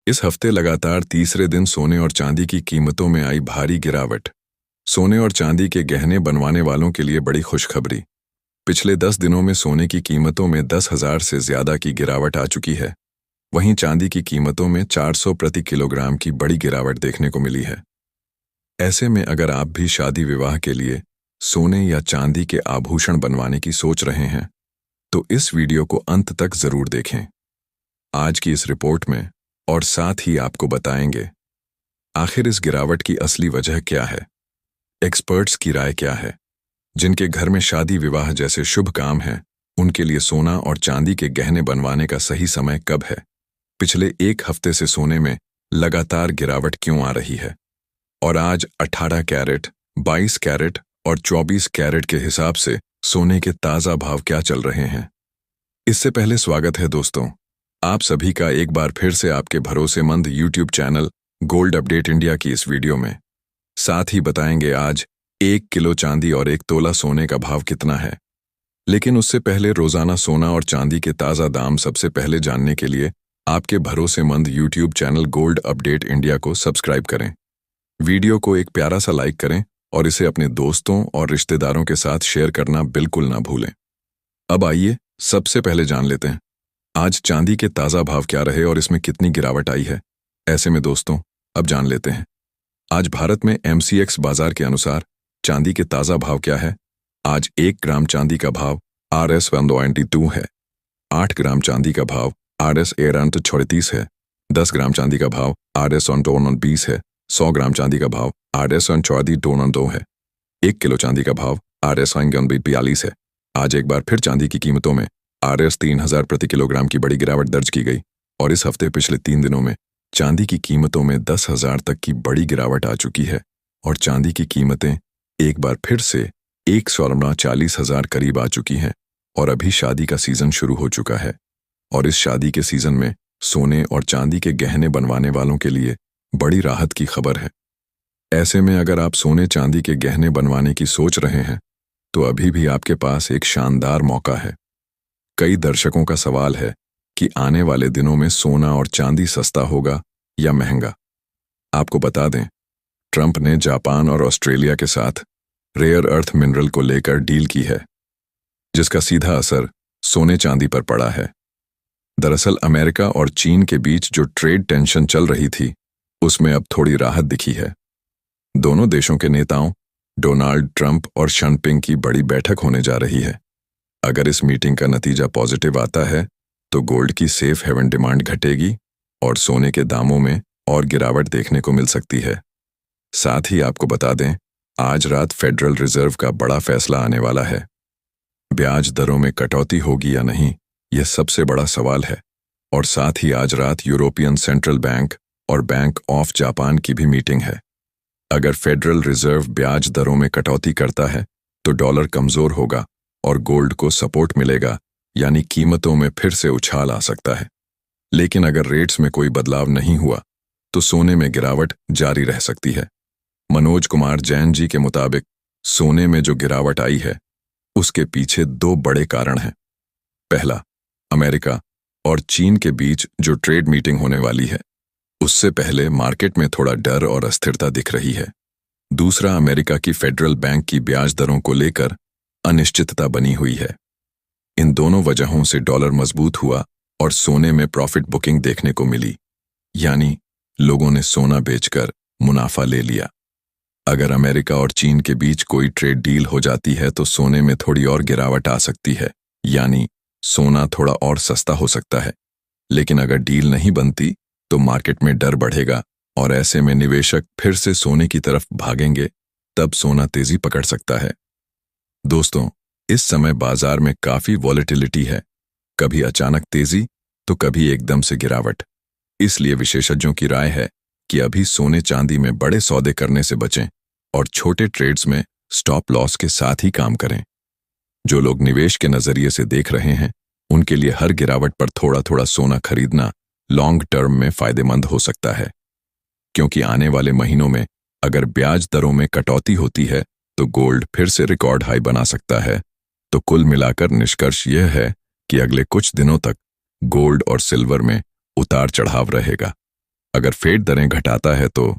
इस हफ्ते लगातार तीसरे दिन सोने और चांदी की कीमतों में आई भारी गिरावट। सोने और चांदी के गहने बनवाने वालों के लिए बड़ी खुशखबरी। पिछले 10 दिनों में सोने की कीमतों में 10,000 से ज्यादा की गिरावट आ चुकी है। वहीं चांदी की कीमतों में 400 प्रति किलोग्राम की बड़ी गिरावट देखने को मिली है। ऐसे में अगर आप भी शादी विवाह के लिए सोने या चांदी के आभूषण बनवाने की सोच रहे हैं तो इस वीडियो को अंत तक जरूर देखें। आज की इस रिपोर्ट में और साथ ही आपको बताएंगे आखिर इस गिरावट की असली वजह क्या है, एक्सपर्ट्स की राय क्या है, जिनके घर में शादी विवाह जैसे शुभ काम हैं उनके लिए सोना और चांदी के गहने बनवाने का सही समय कब है, पिछले एक हफ्ते से सोने में लगातार गिरावट क्यों आ रही है और आज 18 कैरेट, 22 कैरेट और 24 कैरेट के हिसाब से सोने के ताज़ा भाव क्या चल रहे हैं। इससे पहले स्वागत है दोस्तों, आप सभी का एक बार फिर से आपके भरोसेमंद YouTube channel gold update India की इस वीडियो में। साथ ही बताएंगे आज 1 किलो चांदी और 1 तोला सोने का भाव कितना है। लेकिन उससे पहले रोजाना सोना और चांदी के ताज़ा दाम सबसे पहले जानने के लिए आपके भरोसेमंद YouTube channel gold update India को सब्सक्राइब करें। वीडियो को एक प्यारा सा लाइक करें और इसे अपने दोस्तों और रिश्तेदारों के साथ शेयर करना बिल्कुल ना भूलें। अब आइए सबसे पहले जान लेते हैं आज चांदी के ताज़ा भाव क्या रहे और इसमें कितनी गिरावट आई है। ऐसे में दोस्तों अब जान लेते हैं आज भारत में MCX बाजार के अनुसार चांदी के ताज़ा भाव क्या है। आज 1 ग्राम चांदी का भाव RS 192 है। 8 ग्राम चांदी का भाव RS 38 है। 10 ग्राम चांदी का भाव RS 20 है। 100 ग्राम चांदी का भाव RS 2 है। 1 किलो चांदी का भाव RS 42 है। आज एक बार फिर चांदी की कीमतों में RS 3,000 प्रति किलोग्राम की बड़ी गिरावट दर्ज की गई और इस हफ्ते पिछले 3 दिनों में चांदी की कीमतों में 10,000 तक की बड़ी गिरावट आ चुकी है और चांदी की कीमतें एक बार फिर से 1,40,000 करीब आ चुकी हैं और अभी शादी का सीजन शुरू हो चुका है और इस शादी के सीजन में सोने और चांदी के गहने बनवाने वालों के लिए बड़ी राहत की खबर है। ऐसे में अगर आप सोने चांदी के गहने बनवाने की सोच रहे हैं तो अभी भी आपके पास एक शानदार मौका है। कई दर्शकों का सवाल है कि आने वाले दिनों में सोना और चांदी सस्ता होगा या महंगा। आपको बता दें, ट्रंप ने जापान और ऑस्ट्रेलिया के साथ रेयर अर्थ मिनरल को लेकर डील की है, जिसका सीधा असर सोने चांदी पर पड़ा है। दरअसल अमेरिका और चीन के बीच जो ट्रेड टेंशन चल रही थी उसमें अब थोड़ी राहत दिखी है। दोनों देशों के नेताओं डोनाल्ड ट्रंप और शी जिनपिंग की बड़ी बैठक होने जा रही है। अगर इस मीटिंग का नतीजा पॉजिटिव आता है तो गोल्ड की सेफ हेवन डिमांड घटेगी और सोने के दामों में और गिरावट देखने को मिल सकती है। साथ ही आपको बता दें, आज रात फेडरल रिजर्व का बड़ा फैसला आने वाला है। ब्याज दरों में कटौती होगी या नहीं, यह सबसे बड़ा सवाल है। और साथ ही आज रात यूरोपियन सेंट्रल बैंक और बैंक ऑफ जापान की भी मीटिंग है। अगर फेडरल रिजर्व ब्याज दरों में कटौती करता है तो डॉलर कमजोर होगा और गोल्ड को सपोर्ट मिलेगा, यानी कीमतों में फिर से उछाल आ सकता है। लेकिन अगर रेट्स में कोई बदलाव नहीं हुआ तो सोने में गिरावट जारी रह सकती है। मनोज कुमार जैन जी के मुताबिक सोने में जो गिरावट आई है उसके पीछे 2 बड़े कारण हैं। पहला, अमेरिका और चीन के बीच जो ट्रेड मीटिंग होने वाली है उससे पहले मार्केट में थोड़ा डर और अस्थिरता दिख रही है। दूसरा, अमेरिका की फेडरल बैंक की ब्याज दरों को लेकर अनिश्चितता बनी हुई है। इन दोनों वजहों से डॉलर मजबूत हुआ और सोने में प्रॉफिट बुकिंग देखने को मिली, यानी लोगों ने सोना बेचकर मुनाफा ले लिया। अगर अमेरिका और चीन के बीच कोई ट्रेड डील हो जाती है तो सोने में थोड़ी और गिरावट आ सकती है, यानी सोना थोड़ा और सस्ता हो सकता है। लेकिन अगर डील नहीं बनती तो मार्केट में डर बढ़ेगा और ऐसे में निवेशक फिर से सोने की तरफ भागेंगे, तब सोना तेजी पकड़ सकता है। दोस्तों, इस समय बाजार में काफी वॉलेटिलिटी है, कभी अचानक तेजी तो कभी एकदम से गिरावट। इसलिए विशेषज्ञों की राय है कि अभी सोने चांदी में बड़े सौदे करने से बचें और छोटे ट्रेड्स में स्टॉप लॉस के साथ ही काम करें। जो लोग निवेश के नजरिए से देख रहे हैं उनके लिए हर गिरावट पर थोड़ा थोड़ा सोना खरीदना लॉन्ग टर्म में फायदेमंद हो सकता है, क्योंकि आने वाले महीनों में अगर ब्याज दरों में कटौती होती है तो गोल्ड फिर से रिकॉर्ड हाई बना सकता है। तो कुल मिलाकर निष्कर्ष यह है कि अगले कुछ दिनों तक गोल्ड और सिल्वर में उतार चढ़ाव रहेगा। अगर फेड दरें घटाता है तो